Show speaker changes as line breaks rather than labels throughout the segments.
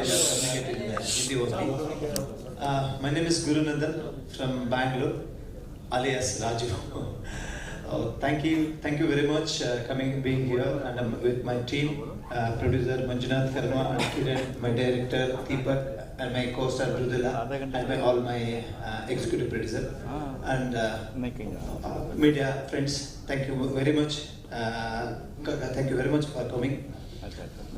communicate in Hindi only. My name is Guru Nandan from Bangalore, alias Raju. Thank you very much being here, and I'm with my team, producer Manjunath Karma and Kiran, my director Deepak, and my co-star Brudila, and all my executive producer, and media friends. Thank you very much. Thank you very much for coming.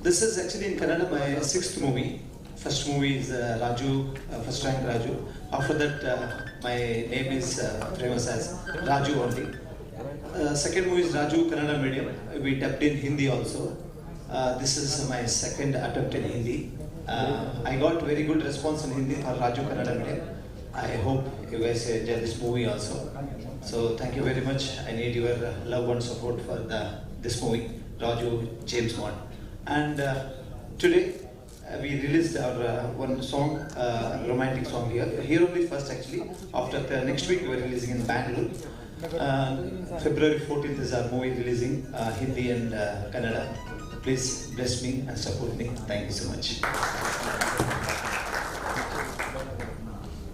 This is actually in Kannada my 6th movie. First movie is Raju, first rank Raju. After that, my name is famous as Raju only. Second movie is Raju Kannada medium. We dubbed in Hindi also. This is my second attempt in Hindi. I got very good response in Hindi for Raju Kannada medium. I hope you guys enjoy this movie also. So thank you very much. I need your love and support for this movie, Raju James Bond. And today we released our one song, romantic song here only first actually. After the next week we are releasing in Bangalore. February 14th is our movie releasing, Hindi and Kannada. Please bless me and support me. Thank you so much.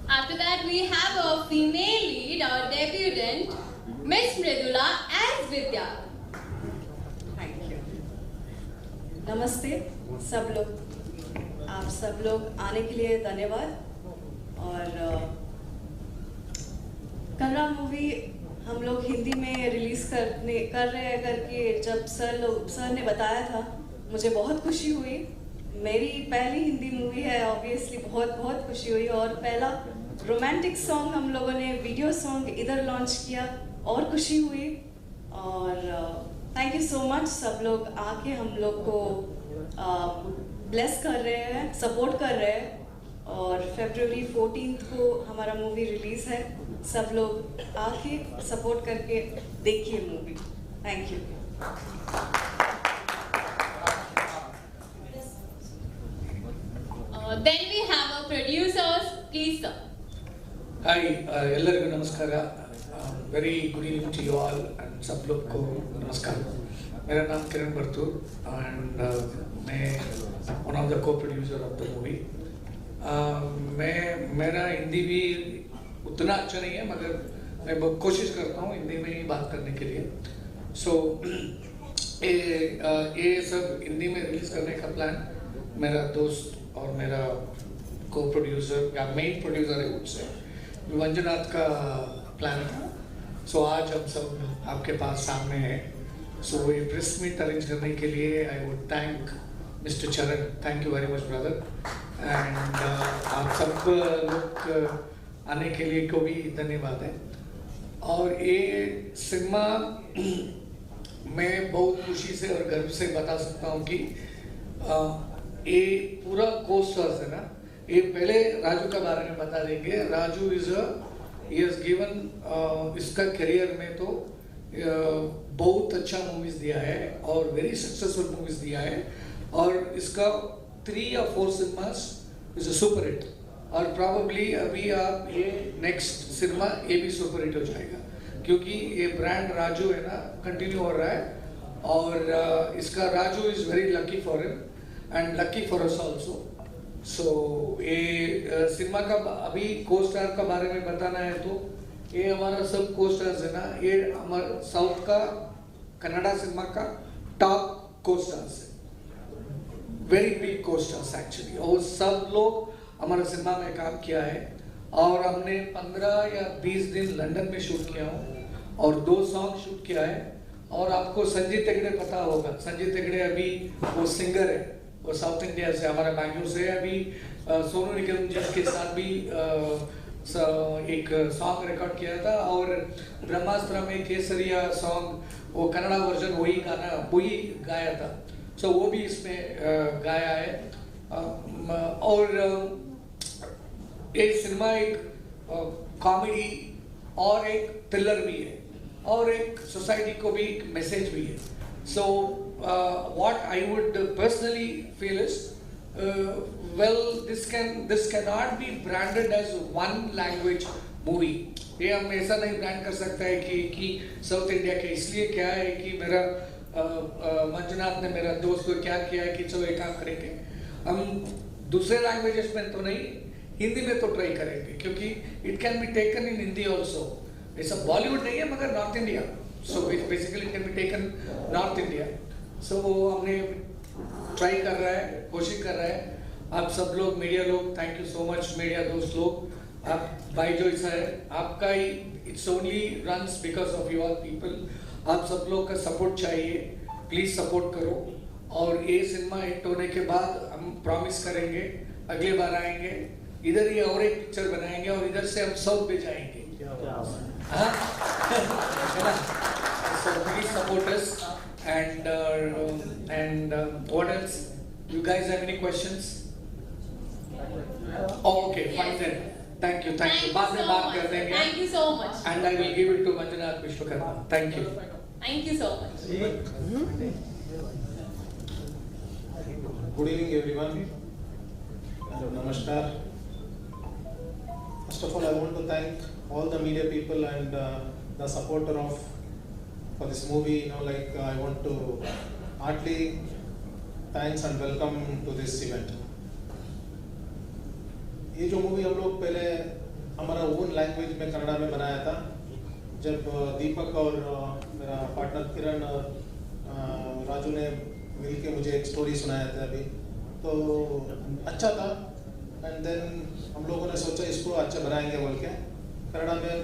After that, we have a female lead, our debutant, Miss Mridula as Vidya.
Thank you. नमस्ते सब लोग, आप सब लोग आने के लिए धन्यवाद। और कन्नड़ा मूवी हम लोग हिंदी में रिलीज कर रहे हैं करके जब सर ने बताया था, मुझे बहुत खुशी हुई। मेरी पहली हिंदी मूवी है, ऑब्वियसली बहुत खुशी हुई। और पहला रोमांटिक सॉन्ग हम लोगों ने वीडियो सॉन्ग इधर लॉन्च किया और खुशी हुई। और थैंक यू सो मच, सब लोग आके हम लोग को ब्लेस कर रहे हैं, सपोर्ट कर रहे हैं। और फरवरी 14th को हमारा मूवी रिलीज है। सब लोग आके सपोर्ट करके देखिए movie. Thank you.
Then we have our producers, please sir.
Hi, ಎಲ್ಲರಿಗೂ ನಮಸ್ಕಾರ. Very good evening to you all and सब लोग को नमस्कार. मेरा नाम किरण बर्तूर and मैं one of the co-producer of the movie. मेरा हिंदी भी उतना अच्छा नहीं है, मगर मैं बहुत कोशिश करता हूँ हिंदी में ही बात करने के लिए। ये सब हिंदी में रिलीज करने का प्लान मेरा दोस्त और मेरा को-प्रोड्यूसर या मेन प्रोड्यूसर है उससे मंजुनाथ का प्लान था। आज हम सब आपके पास सामने हैं। ये प्रेस मीट अरेंज करने के लिए आई वुड थैंक मिस्टर चरण, thank you very much brother. And आप सब लोग आने के लिए को भी धन्यवाद है। और ये सिनेमा मैं बहुत खुशी से और गर्व से बता सकता हूँ कि ये पूरा कोस्टर्स है ना, ये पहले राजू के बारे में बता देंगे। राजू ही हैज गिवन इसका करियर में तो बहुत अच्छा मूवीज दिया है और वेरी सक्सेसफुल मूवीज दिया है। और इसका 3 या 4 cinemas is a super hit. और प्रॉबली अभी आप ये नेक्स्ट सिनेमा ये भी सुपर हिट हो जाएगा, क्योंकि ये ब्रांड राजू है ना कंटिन्यू हो रहा है। और इसका Raju is very lucky for him and lucky for us also. ये सिनेमा का अभी को स्टार का बारे में बताना है तो ये हमारा सब को स्टार्स है ना, ये हमारा साउथ का कन्नड़ा सिनेमा का टॉप को स्टार्स है, वेरी बिग को स्टार्स एक्चुअली। और सब लोग हमारे सिनेमा में काम किया है। और हमने 15 या 20 दिन लंदन में शूट किया हूँ और 2 सॉन्ग शूट किया है। और आपको संजीत हेगड़े पता होगा, संजीत हेगड़े अभी वो सिंगर है, वो साउथ इंडिया से, हमारा बैंगलोर से। अभी सोनू निगम जी के साथ भी एक सॉन्ग रिकॉर्ड किया था। और ब्रह्मास्त्र में केसरिया सॉन्ग वो कन्नड़ा वर्जन वही गाया था। वो भी इसमें गाया है। और ये सिनेमा एक कॉमेडी और एक थ्रिलर भी है और एक सोसाइटी को भी एक मैसेज भी है। What I would personally feel is, this cannot be branded as one language movie. ये हम ऐसा नहीं ब्रांड कर सकता है कि साउथ इंडिया के। इसलिए क्या है कि मेरा मंजुनाथ ने मेरा दोस्त को क्या किया है कि चलो एक काम करेंगे, हम दूसरे लैंग्वेजेस में तो नहीं, हिंदी में तो ट्राई करेंगे, क्योंकि it can be taken in Hindi also. ऐसा बॉलीवुड नहीं है मगर north India, so basically it can be taken north India. So वो हमने ट्राई कर रहा है, कोशिश कर रहा है। आप सब लोग, मीडिया लोग, thank you so much, media दोस्त लोग, आप भाई जो ऐसा है आपका ही, it's only runs because of you all people. आप सब लोग का सपोर्ट चाहिए, प्लीज सपोर्ट करो। और ये सिनेमा हिट होने के बाद हम प्रॉमिस करेंगे अगले बार आएंगे, इधर ही और एक पिक्चर बनाएंगे और इधर से हम साउथ पे जाएंगे। So please support us and what else? You guys have any questions? Oh, okay, fine then. Thank you. बाद में बात कर देंगे.
Thank you so much.
And I will give it to Manjunath Vishwakarma. Thank you.
Thank you so much.
Good evening, everyone. Namaskar. First of all, I want to thank all the media people and the supporter of for this movie. I want to heartily thanks and welcome to this event. ये जो movie हम लोग पहले हमारा own language में कन्नड़ा में बनाया था, जब दीपक और मेरा पार्टनर किरण और राजू ने मिलके मुझे एक स्टोरी सुनाया था अभी, तो अच्छा था। एंड देन हम लोगों ने सोचा इसको अच्छा बनाएंगे बोल के कन्नड़ा में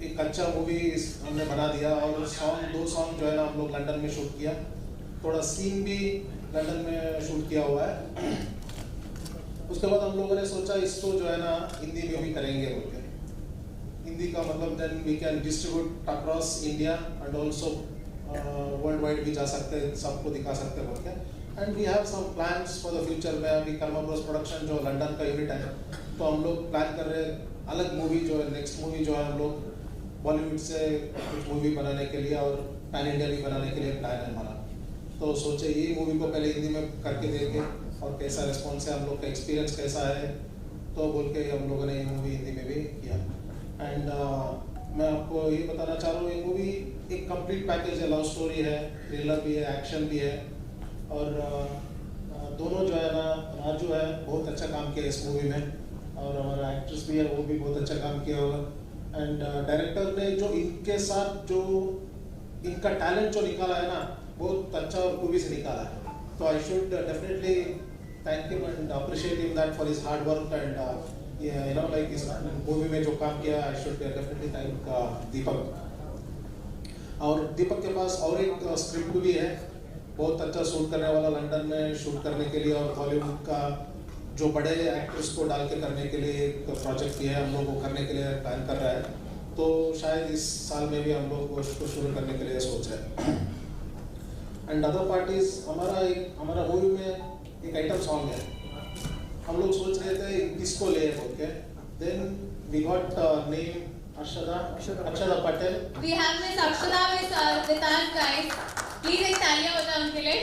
एक अच्छा मूवी हमने बना दिया। और दो सॉन्ग जो है ना हम लोग लंदन में शूट किया, थोड़ा सीन भी लंदन में शूट किया हुआ है। उसके बाद हम लोगों ने सोचा इसको जो है ना हिंदी में भी करेंगे बोल के। हिंदी का मतलब then we can distribute across India and also world wide भी जा सकते हैं, सबको दिखा सकते हैं बोल के। And we have some plans for the future में। अभी कर्मा ब्रोस प्रोडक्शन जो लंदन का यूनिट है, तो हम लोग प्लान कर रहे हैं अलग मूवी जो है, नेक्स्ट मूवी जो है हम लोग बॉलीवुड से कुछ मूवी बनाने के लिए और पैन इंडिया भी बनाने के लिए प्लान है हमारा। तो सोचे ये मूवी को पहले हिंदी में करके देखें और कैसा रिस्पॉन्स है, हम लोग का एक्सपीरियंस कैसा है, तो बोल के हम लोगों ने ये मूवी हिंदी में भी किया। एंड मैं आपको ये बताना चाह रहा हूँ, ये मूवी एक कंप्लीट पैकेज है, लव स्टोरी है, थ्रिलर भी है, एक्शन भी है। और दोनों जो है ना, राजू है बहुत अच्छा काम किया इस मूवी में, और हमारा एक्ट्रेस भी है वो भी बहुत अच्छा काम किया होगा। एंड डायरेक्टर ने जो इनके साथ जो इनका टैलेंट जो निकाला है ना, बहुत अच्छा और खूबी से निकाला है। तो I should definitely thank him and appreciate him that for his hard work and इस मूवी में जो काम किया। आई शुड डेफिनेटली थैंक दीपक। और दीपक के पास और एक स्क्रिप्ट भी है, बहुत अच्छा शूट करने वाला, लंदन में शूट करने के लिए, और हॉलीवुड का जो बड़े एक्ट्रेस को डाल के करने के लिए एक प्रोजेक्ट भी है, हम लोग को करने के लिए प्लान कर रहा है। तो शायद इस साल में भी हम लोग उसको शुरू करने के लिए सोच रहे हैं। एंड अदर पार्टीज हमारा मूवी में एक आइटम सॉन्ग है, हम लोग सोच रहे थे किसको ले बोल के। Then we got name Akshada Patel.
We have Miss Akshada with us, guys. Please एक तालियां बजाओ उनके लिए।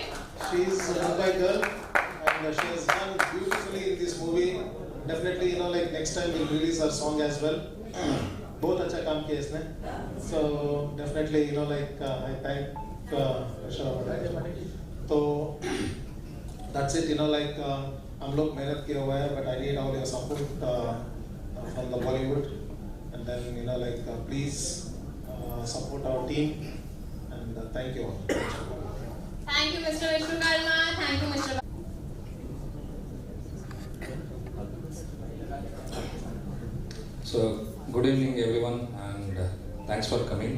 She is a Mumbai girl and she has done beautifully in this movie. Definitely, next time we'll release her song as well. बहुत अच्छा काम किया इसने। So definitely, I thank Akshada Patel. तो that's it, हम लोग मेहनत किया हुआ है, but I need all your support from the Bollywood, and then please support our team, and thank you all.
Thank you, Mr. Vishwakarma. Thank you, Mr.
So, good evening everyone, and thanks for coming.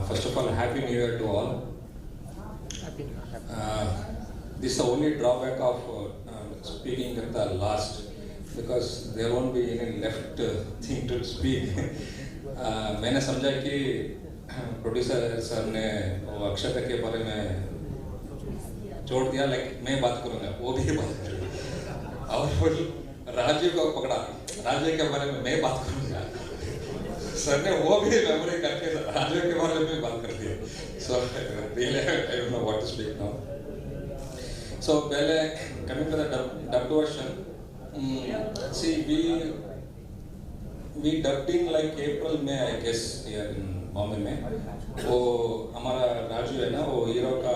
First of all, Happy New Year to all. This is the only drawback of speaking at the last, because there won't be any left thing to speak. मैंने समझा कि producer sir ने वो अक्षता के बारे में छोड़ दिया, मैं बात करूँगा, वो भी बात करेगा, और राजीव को पकड़ा, राजीव के बारे में मैं बात करूँगा। सर ने वो भी मेमोरी करके राजीव के बारे में बात कर दिया। So really I don't know what to speak now. So पहले coming to the dubbed version, see we dubbed in April में I guess here in Bombay में। वो हमारा राजू है ना, वो हीरो का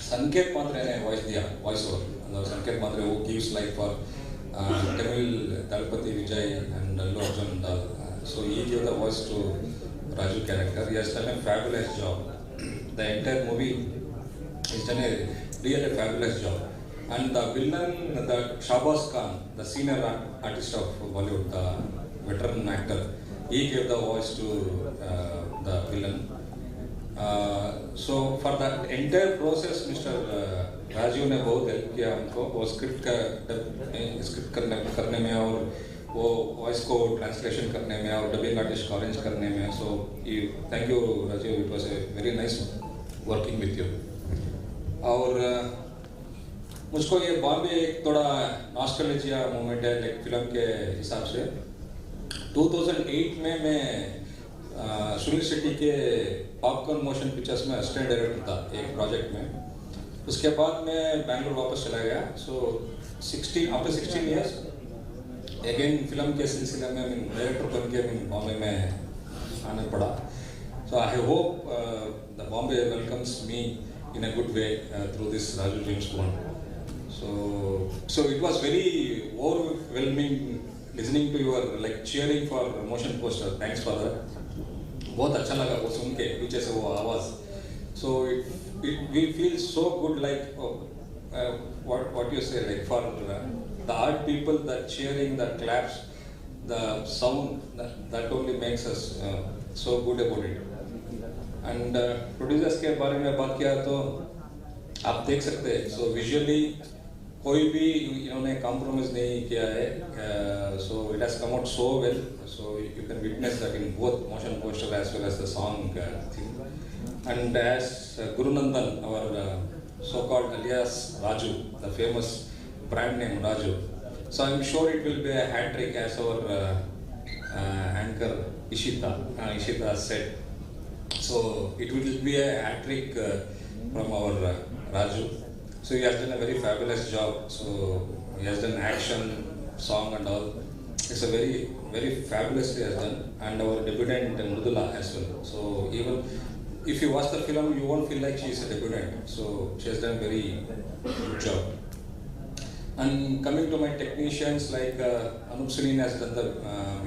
संकेत पात्र ने वॉइस दिया, voice over Sanket Madre, who gives life for Tamil Dalpati Vijay and Allu Arjun and all. So he gave the voice to Raju character. He has done a fabulous job. The entire movie has done a really fabulous job. And the villain, the Shahbaz Khan, the senior artist of Bollywood, the veteran actor, he gave the voice to the villain. So for the entire process, Mr. Rajiv ने बहुत help किया हमको वो script करने में और वो voice को ट्रांसलेशन करने में और डबिंग आर्टिस्ट को अरेंज करने में. So thank you Rajiv, it was a very nice working with you. और मुझको ये बॉम्बे एक थोड़ा नॉस्टैल्जिया मोमेंट है लाइक फिल्म के हिसाब से. 2008 में मैं सुनील शेट्टी के पॉपकॉर्न मोशन पिक्चर्स में असिस्टेंट डायरेक्टर था एक प्रोजेक्ट में. उसके बाद मैं बैंगलोर वापस चला गया. So after 16 years again film के सिलसिले में डायरेक्टर बन के बॉम्बे में आने पड़ा. So I hope the Bombay welcomes me in a good way through this Raju James Bond. So it was very overwhelming listening to your like cheering for motion poster. Thanks for that. बहुत अच्छा लगा वो सुन के पीछे से वो आवाज. So we feel so good like what you say like for the art people, the cheering, the claps, the sound that only makes us so good about it. And producers के बारे में बात किया तो आप देख सकते हैं. सो विजुअली कोई भी इन्होंने कॉम्प्रोमाइज नहीं किया है. So it has come out so well. So you can witness that in both motion poster as well as the song theme. And as Gurunandan our so called alias Raju, the famous brand name Raju. So I'm sure it will be a hat trick as our anchor Ishita said. So it will be a hat trick from our Raju. So he has done a very fabulous job. So he has done action, song and all. It's a very, very fabulously has done. And our debutant Mridula as well. So even if you watch the film, you won't feel like she is a debutant. So she has done a very good job. And coming to my technicians, like Anup Suneen has done the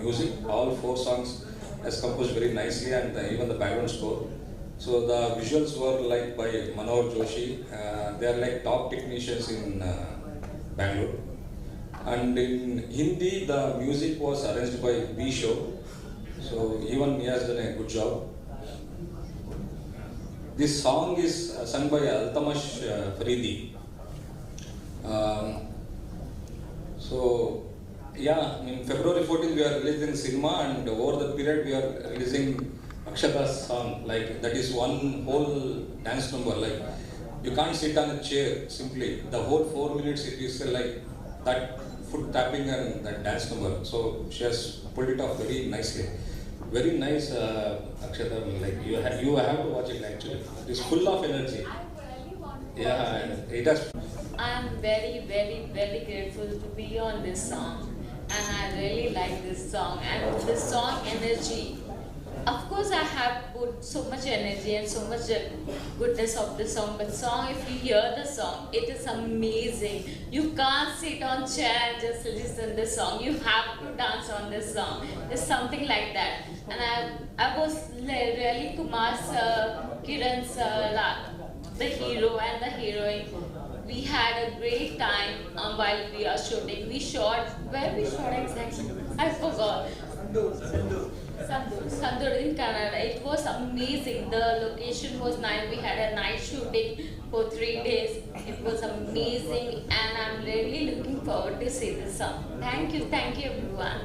music. All 4 songs has composed very nicely, and even the background score. So the visuals were like by Manohar Joshi. They are like top technicians in Bangalore. And in Hindi, the music was arranged by B Show. So even he has done a good job. This song is sung by Altamash Faridi. So yeah, in February 14th we are releasing cinema, and over the period we are releasing Akshata's song. Like that is one whole dance number. Like you can't sit on a chair simply. The whole 4 minutes it is like that foot tapping and that dance number. So she has pulled it off very nicely. Very nice, Akshata. Like you have to watch it actually. It is full of energy. Yeah, and it has.
I am very, very, very grateful to be on this song. And I really like this song and the song energy. Of course, I have put so much energy and so much goodness of the song. But song, if you hear the song, it is amazing. You can't sit on chair and just listen the song. You have to dance on this song. There's something like that. And I was really Kumar sir, Kiran sir, the hero and the heroine. We had a great time while we are shooting. We shot, where we shot exactly? I forgot. Sandur in Canada. It was amazing. The location was nice. We had a night shooting for 3 days. It was amazing, and I'm really looking forward to see this song. Thank you everyone.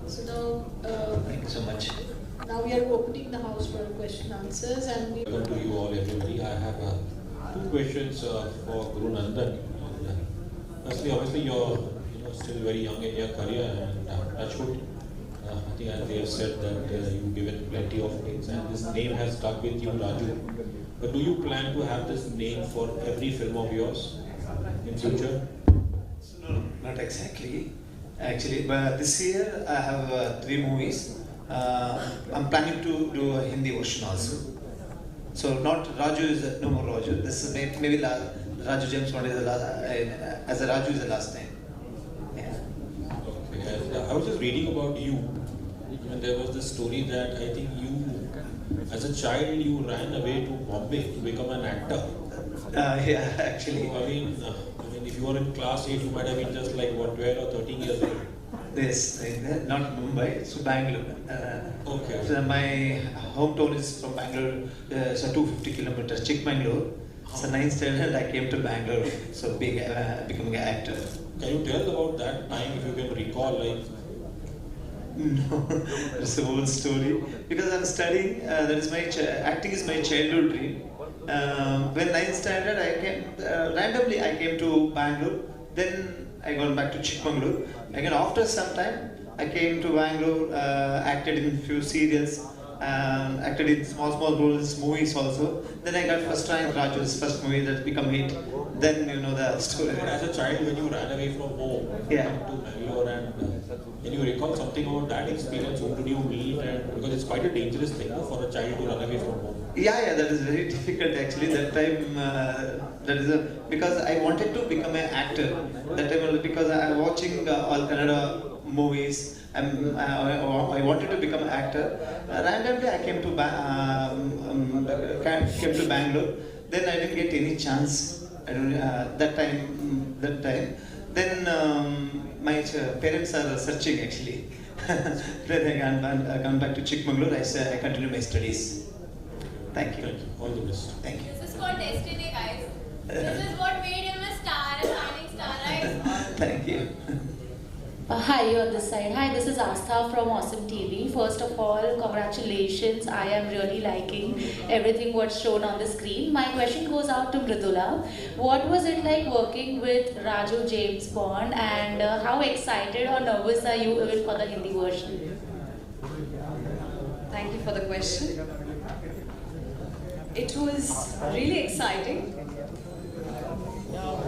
So now,
Thank you so much.
now we are opening the house for question answers, and we
Welcome to you all, everybody. I have 2 questions for Guru Nandan. Firstly, obviously you're still very young in your career, and touchwood. I think as they have said that you've given plenty of names, and this name has stuck with you, Raju. But do you plan to have this name for every film of yours in future?
No, not exactly. Actually, but this year I have 3 movies. I'm planning to do a Hindi version also. So not Raju is no more Raju. This is maybe Raju James Bond is the last, as a Raju is the last name. Yeah.
Okay. I was just reading about you, and there was this story that I think you, as a child, you ran away to Bombay to become an actor.
Yeah, actually.
So, I mean, if you were in class 8, you might have been just like what, 12 or 13 years old.
Yes, not Mumbai, it's Bangalore.
Okay.
So my hometown is from Bangalore, so 250 kilometers, Chikmagalur. So 9th standard I came to Bangalore, so becoming an actor.
Can you tell about that time, if you can recall, like?
No, it's a whole story. Because I'm studying, that is my acting is my childhood dream. When 9th standard I came, randomly I came to Bangalore, then I got back to Chikmagalur. Again, after some time, I came to Bangalore, acted in few serials, acted in small roles, movies also. Then I got first rank Raju's first movie that became hit. Then you know the story.
But as a child, when you ran away from home,
Yeah.
to Bangalore, and can you recall something about that experience? Who did you meet? And because it's quite a dangerous thing for a child to run away from home.
Yeah, that is very difficult actually. That time, because I wanted to become an actor. That time only because I was watching all Kannada movies. I wanted to become an actor. Randomly, I came to Bangalore. Then I didn't get any chance. I don't, that time. Then my parents are searching actually. Then I gone back to Chikmagalur. I continue my studies. Thank you.
Thank you. All the best.
Thank you.
This is called destiny, guys. This is what made him a star, a shining star, right?
Thank you.
Hi, you on this side. Hi, this is Astha from Awesome TV. First of all, congratulations. I am really liking everything what's shown on the screen. My question goes out to Mridula. What was it like working with Raju James Bond, and how excited or nervous are you even for the Hindi version?
Thank you for the question. It was really exciting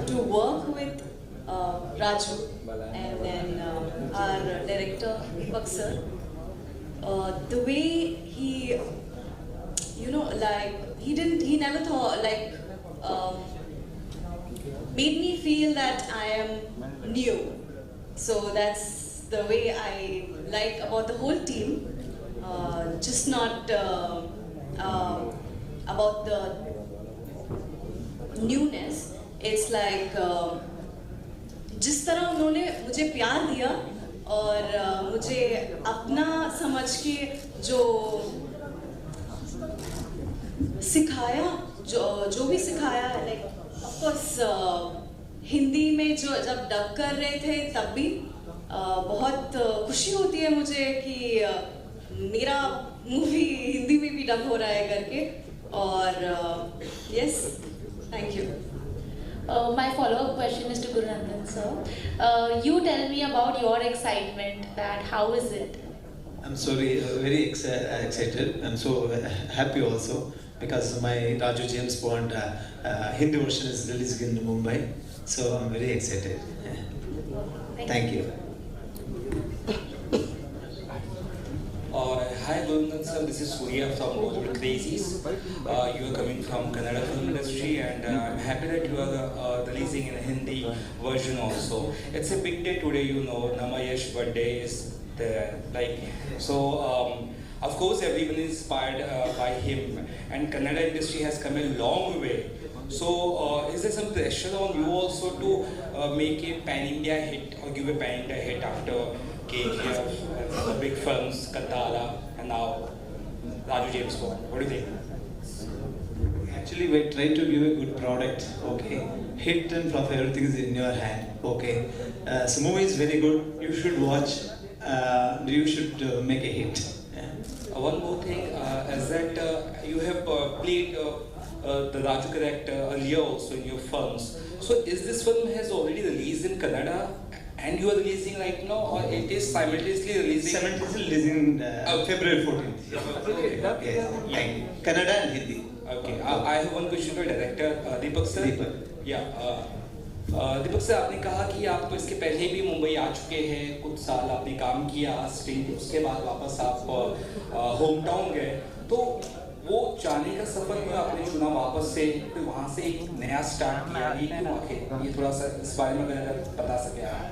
to work with Raju and then our director Deepak sir. The way he, he never thought, made me feel that I am new. So that's the way I like about the whole team. Just not about the newness. It's like जिस तरह उन्होंने मुझे प्यार दिया और मुझे अपना समझ के जो सिखाया, जो भी सिखाया, like of course हिंदी में जो जब डब कर रहे थे तब भी बहुत खुशी होती है मुझे कि मेरा मूवी हिंदी में भी डब हो रहा है करके और yes, thank you.
My follow-up question is to Guru Nandan sir. You tell me about your excitement. That how is it?
I'm sorry, very excited. I'm so happy also because my Raju James Bond Hindi version is released in Mumbai. So I'm very excited. Thank you.
Hi Gurunand sir, this is Surya from Bollywood Crazies. You are coming from Kannada film industry and I'm happy that you are releasing in a Hindi version also. It's a big day today, Namayash birthday is there. Of course everyone is inspired by him and Kannada industry has come a long way. So is there some pressure on you also to make a pan-India hit or give a pan-India hit after KGF, the big films, Katala, and now Raju James Bond? What do you think?
Actually, we try to give a good product. Okay, hit and flop, everything is in your hand. Okay, so movie is very good. You should watch. You should make a hit. Yeah.
One more thing is that you have played the Raju character earlier also in your films. So is this film has already released in Kannada? And you are releasing right now, or it is simultaneously releasing?
Simultaneously releasing February 14th.
Okay.
Yeah. Kannada and Hindi.
Okay. I have one question for director Deepak sir. Deepak sir, आपने कहा कि आप तो इसके पहले भी मुंबई आ चुके हैं, कुछ साल आपने काम किया स्टिंग, उसके बाद वापस आप होम टाउन गए, तो वो जाने का सफर में आपने चुना वापस से, फिर वहाँ से एक नया स्टार्ट किया, ये क्यों आखिर? ये थोड़ा सा इस बारे में अगर बता सके आप।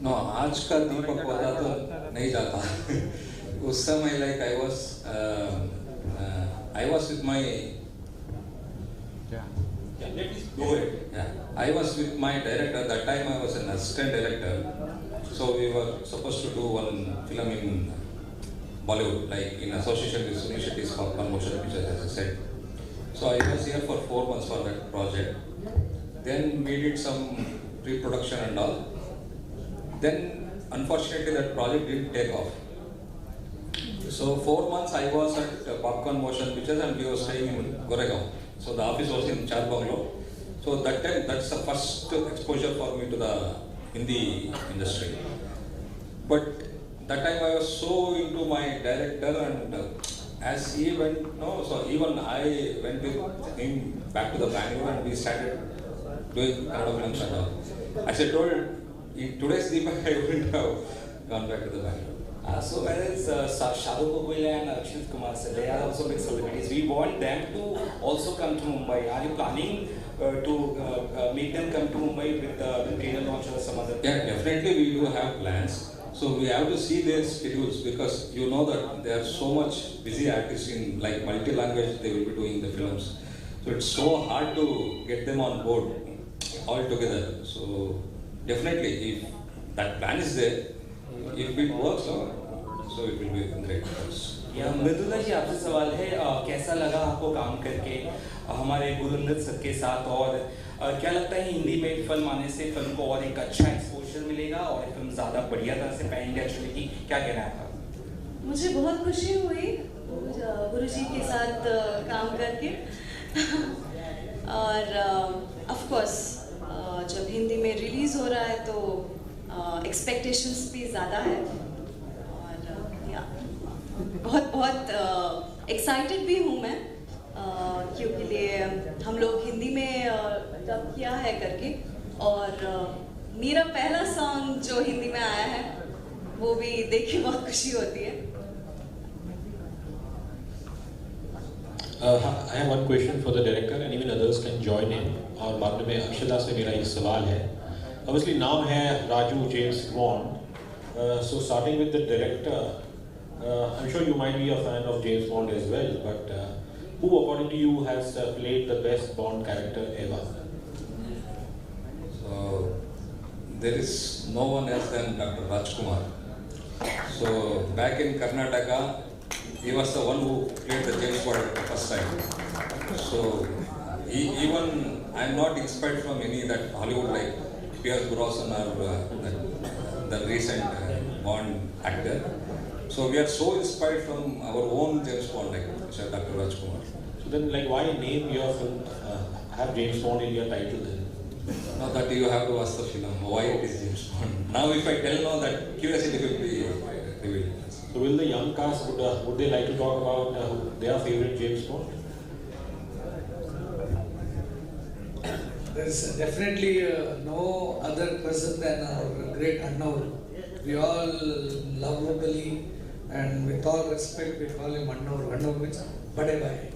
नो, आज का दीपक वाला तो नहीं जाता। उस समय like I was with my I was with my director. That time I was an assistant director. So we were supposed to do one film in Bollywood, like in association with Sunil Shetty's Popcorn Motion Pictures, as I said. So I was here for 4 months for that project. Then we did some pre-production and all. Then unfortunately that project didn't take off. So 4 months I was at Popcorn Motion Pictures and we were staying in Goregaon. So the office was in Char Bungalow. So that time, that's the first exposure for me to the Hindi industry. But that time I was so into my director, and as he went, no, so even I went with him back to the Bangalore and we started doing Kannada films and all. As I told, in today's Deepak I wouldn't have gone back to the Bangalore.
So whereas Shahrukh Gokul and Akshit Kumar sir, they are also big celebrities. We want them to also come to Mumbai. Are you planning to make them come to Mumbai with the trailer launch or some other?
Yeah, definitely we do have plans. So we have to see their schedules, because you know that they are so much busy artists in like multi-language. They will be doing the films. So it's so hard to get them on board all together. So definitely, if that plan is there, if it works, so it will be great for us.
Mridula ji, आपसे सवाल है, कैसा लगा आपको काम करके हमारे गुरुनंदन sir के साथ, और क्या लगता है हिंदी में फिल्म आने से फिल्म को और एक अच्छा एक्सपोजर मिलेगा और फिल्म ज़्यादा बढ़िया तरह से पैन इंडिया चलेगी? क्या कहना है आपका?
मुझे बहुत खुशी हुई गुरुजी के साथ काम करके और ऑफ कोर्स जब हिंदी में रिलीज हो रहा है तो एक्सपेक्टेशंस भी ज़्यादा है, और या बहुत एक्साइटेड भी हूँ मैं क्योंकि लिए हम लोग हिंदी में डब किया है करके, और मेरा पहला सॉन्ग जो हिंदी में आया है वो भी देख के बहुत खुशी होती है।
I have one question for the director and even others can join in. और बाद में अक्षता से मेरा एक सवाल है। Obviously now है Raju James Bond. So starting with the director, I'm sure you might be a fan of James Bond as well, but who according to you has played the best Bond character ever?
So there is no one else than Dr. Rajkumar. So back in Karnataka, he was the one who played the James Bond for the first time. So even I'm not inspired from any that Hollywood like Pierce Brosnan or the recent Bond actor. So we are so inspired from our own James Bond, like Dr. Rajkumar.
So then, like, why name your film have James Bond in your title then?
Now that you have to watch the film, why it is James Bond. Now if I tell now, that curiosity will be revealed.
So will the young cast, would they like to talk about their favorite James Bond?
There's definitely no other person than our great Annaur. We all lovably and with all respect we call him Annaur. Annaur means Bade Bhai.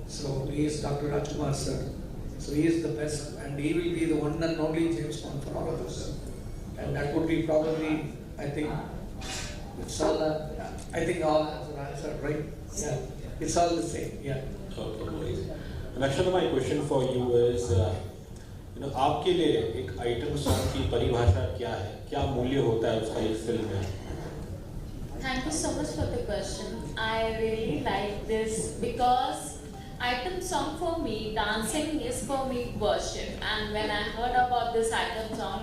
So he is Dr. Rajkumar sir. So he is the best, and he will be the one and only James Bond for all of us. And that would be probably, I think, it's all, I think all answered, right? Yeah, it's all the same, yeah.
Okay. And actually my question for you is, आपके लिए एक item song की परिभाषा क्या है? क्या मूल्य होता है उसका इस फिल्म में?
Thank you so much for the question. I really like this because item song for me, dancing is for me worship. And when I heard about this item song,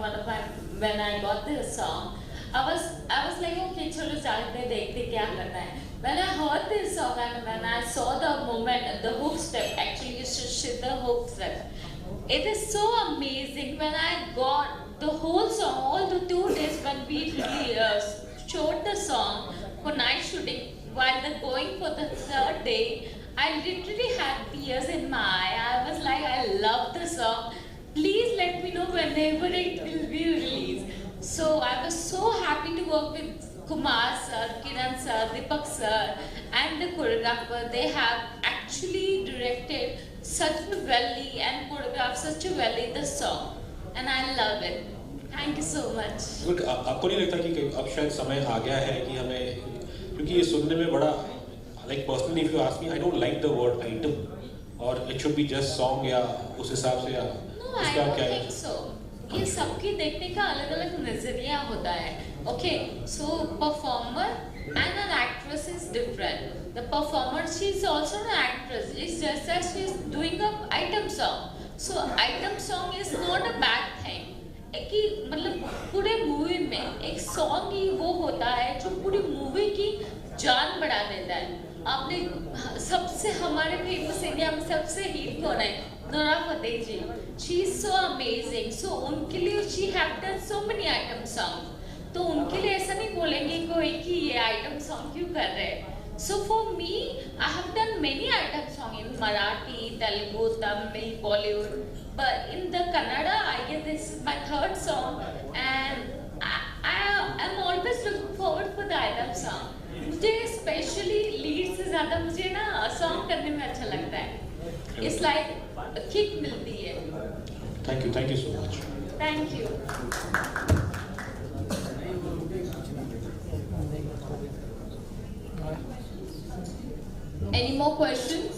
when I got this song, I was like, okay, chalo chaalte dekhte kya karna hai. When I heard this song and when I saw the moment, the hook step, actually you should shift the hook step. It is so amazing. When I got the whole song, all the 2 days when we really showed the song for night shooting, while going for the 3rd day, I literally had tears in my eye. I was like, I love the song. Please let me know whenever it will be released. So I was so happy to work with Kumar sir, Kiran sir, Deepak sir, and the choreographer. They have actually
actually directed such a welly and choreographed such a welly the song, and I love it. Thank you so much.
Look, आपको नहीं लगता कि अब शायद समय आ गया है कि हमें, क्योंकि ये सुनने में बड़ा, like personally if you ask me, I don't like the word item, or it should be just song या उस हिसाब से या
No, I don't think so. ये सबकी देखने का अलग-अलग नजरिया होता है. Okay, so performer and an actress is different. The performer, she is also an actress. It's just that she is doing a item song. So item song is not a bad thing. कि मतलब पूरे movie में एक song ही वो होता है जो पूरी मूवी की जान बढ़ा देता है. आपने सबसे हमारे फेमस इंडिया में सबसे हिट कौन है? Nora Fatehi ji. She is so amazing. So उनके लिए she have done so many item songs. तो उनके लिए ऐसा नहीं बोलेंगे कोई कि ये आइटम सॉन्ग क्यों कर रहे हैं. So for me, I have done many item songs in Marathi, Telugu, Tamil, Bollywood. But in the Kannada, I guess this is my third song, and I am always looking forward for the item song. मुझे especially lead से ज़्यादा मुझे ना song करने में अच्छा लगता है. It's like a kick मिलती है.
Thank you so much.
Thank you. Any more questions?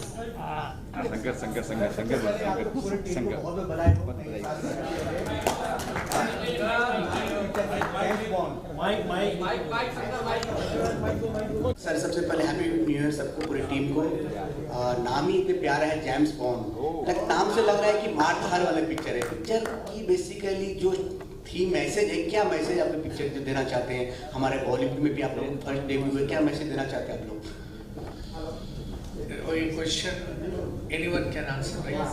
Sir सबसे पहले हैप्पी न्यू ईयर सबको, पूरी टीम को. नाम ही इतने प्यारा है, जेम्स बॉन्ड. नाम से लग रहा है कि मार धार वाला पिक्चर है. पिक्चर की बेसिकली जो थी मैसेज है, क्या मैसेज आप पिक्चर देना चाहते हैं? हमारे बॉलीवुड में भी आप लोग फर्स्ट डेब्यू है, क्या मैसेज देना चाहते हैं आप लोग?
ये question anyone can answer, right?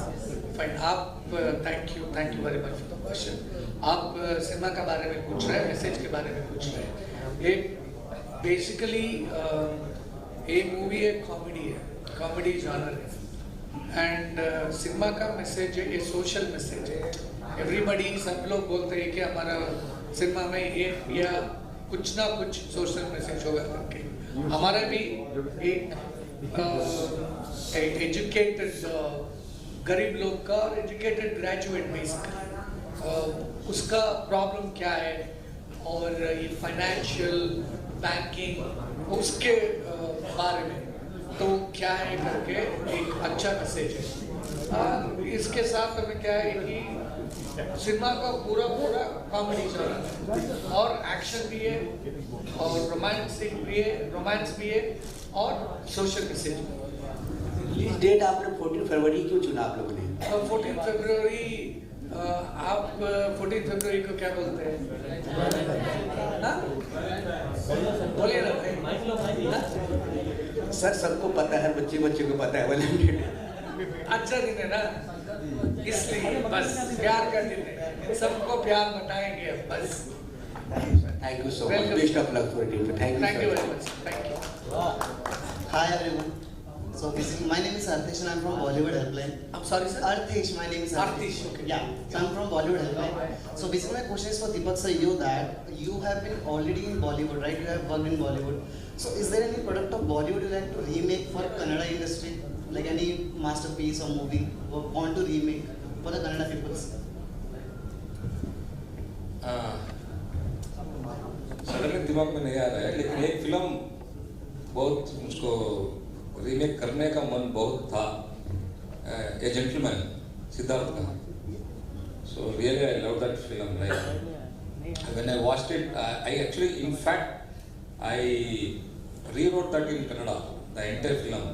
Fine. आप thank you very much for the question. आप सिनेमा के बारे में पूछ रहे हैं, मैसेज के बारे में पूछ रहे हैं. ये बेसिकली ये मूवी है, कॉमेडी जॉनर है, एंड सिनेमा का मैसेज है, ये सोशल मैसेज है. एवरीबडी, सब लोग बोलते हैं कि हमारा सिनेमा में एक या कुछ ना कुछ सोशल मैसेज होगा करके. हमारा भी एक एजुकेटेड गरीब लोग का और एजुकेटेड ग्रेजुएट बेसिकली उसका प्रॉब्लम क्या है, और ये फाइनेंशियल बैंकिंग उसके बारे में तो क्या है करके एक अच्छा मैसेज है. इसके साथ हमें क्या है कि सिनेमा का पूरा कॉमेडी चल रहा है, और एक्शन भी है, और रोमांस भी है, और सोशल मैसेज.
रिलीज डेट आपने 14 फरवरी क्यों चुना आप लोगों ने?
14 फरवरी, आप 14 फरवरी को क्या बोलते हैं? बोलिए ना भाई.
सर सबको पता है, बच्चे को पता है, वैलेंटाइन
अच्छा दिन है ना, इसलिए बस प्यार का दिन है, सबको प्यार बताएंगे बस.
Thank you so much. Best of luck for it. Thank you
very much. Thank you.
Hi everyone. So basically, my name is Artish and I'm from Bollywood Helpline.
I'm sorry, sir.
Artish, my name is
Artish. Okay.
Yeah. So I'm from Bollywood Helpline. So basically, my question is for Deepak sir, you that you have been already in Bollywood, right? You have worked in Bollywood. So is there any product of Bollywood you like to remake for Kannada industry, like any masterpiece or movie, or want to remake for the Kannada peoples?
Suddenly दिमाग में नहीं आ रहा है, लेकिन एक film बहुत मुझको remake करने का मन बहुत था, ए जेंटलमैन, सिद्धार्थ का. So really I love that film. Like when I watched it, I actually in fact I rewrote that in Kannada, the entire film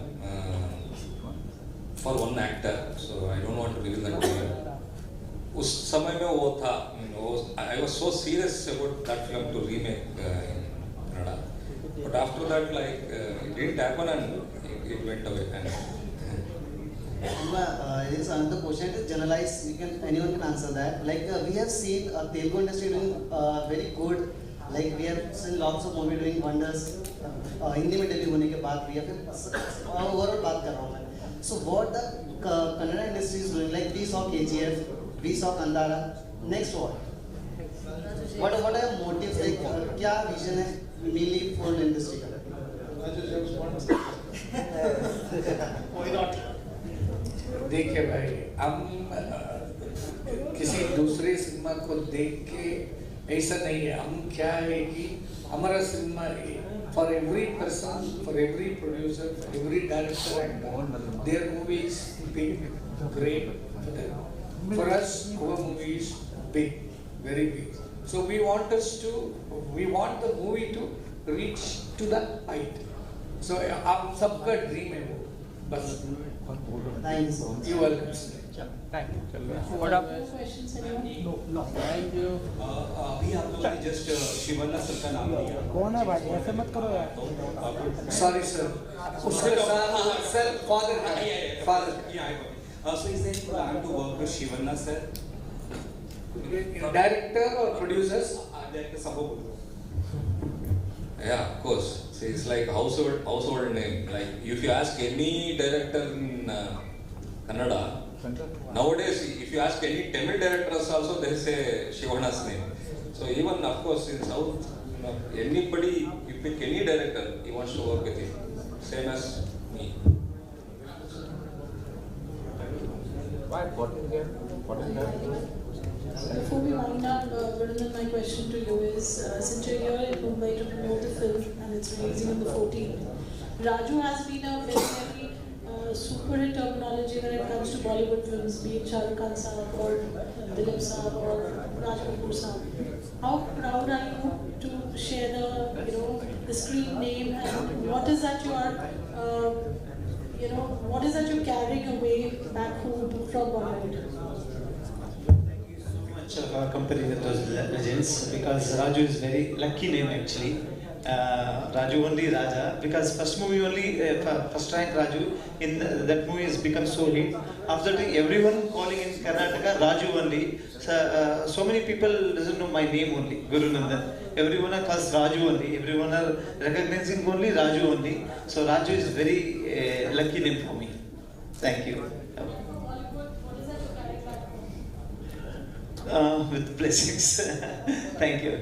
for one actor. So I don't want to reveal that to you. उस समय में वो था, I was so serious about that film to remake in Kannada. But after that, like it didn't happen and it went away.
There is another question. It is generalized. Anyone can answer that. Like we have seen Telugu industry doing very good. Like we have seen lots of movie doing wonders. Hindi में debut होने के बाद भी, या फिर overall बात कर रहा हूँ मैं. So what the Kannada industry is doing? Like we saw KGF, we saw Kandara. Next what? What are motives? Like क्या vision है mainly for industry का?
Why not?
हम किसी दूसरे सिनेमा को देख के ऐसा नहीं है. हम क्या है कि हमारा cinema for every person, for every producer, for every director actor, their movie is big, great for them. For us, our movie is big, very big. So we want the movie to reach to the height. So आप सबका dream है वो, बस.
Thank you so much.
You welcome.
Thank you.
What up? Questions, anyone?
No. Thank you.
अभी आप लोगों ने just Shivanna sir का नाम लिया.
कौन है भाई? ऐसे मत करो यार.
Sorry sir. उसके साथ sir father.
So is there any plan to work with Shivanna sir?
Director or producers?
Director सबको बोलो.
Yeah, of course. See, it's like household name. Like if you ask any director in Kannada, nowadays if you ask any Tamil directors also, they say Shivanna's name. So even of course in South, anybody, you pick any director, he wants to work with him. Same as me.
Before we wind up, Varun, my question to you is, since you're here in Mumbai to promote the film and it's releasing on the 14th, Raju has been a very, very super hit terminology when it comes to Bollywood films, be it Shah Rukh Khan Saab or Dilip Saab or Raj Kapoor Saab. How proud are you to share the screen name, and what is that you are, what is that you're carrying away back home from Bollywood?
Of our company with those legends, because Raju is very lucky name actually. Raju only Raja, because first movie only first rank Raju in that movie has become so hit. After that everyone calling in Karnataka Raju only. So many people doesn't know my name only, Guru Nandan. Everyone calls Raju only. Everyone are recognizing only Raju only. So Raju is very lucky name for me. Thank you. With blessings. Thank you.